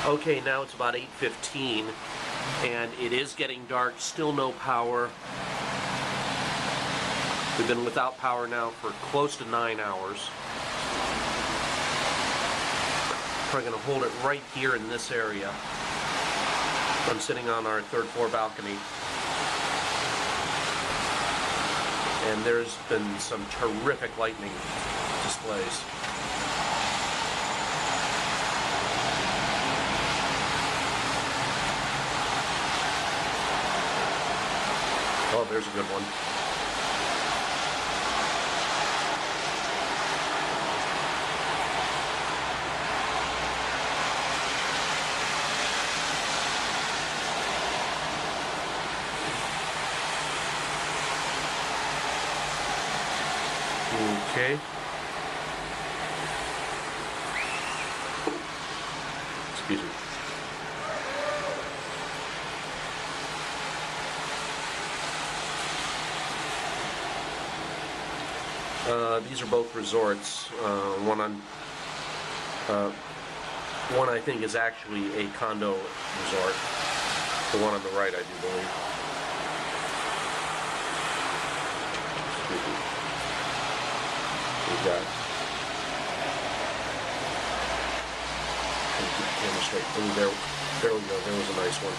Okay, now it's about 8:15, and it is getting dark, still no power. We've been without power now for close to 9 hours. We're going to hold it right here in this area. I'm sitting on our third floor balcony. And there's been some terrific lightning displays. Oh, there's a good one. Okay. Excuse me. These are both resorts. One I think is actually a condo resort. The one on the right, I do believe. Excuse me. We've got. Camera straight. Ooh, there we go. There was a nice one.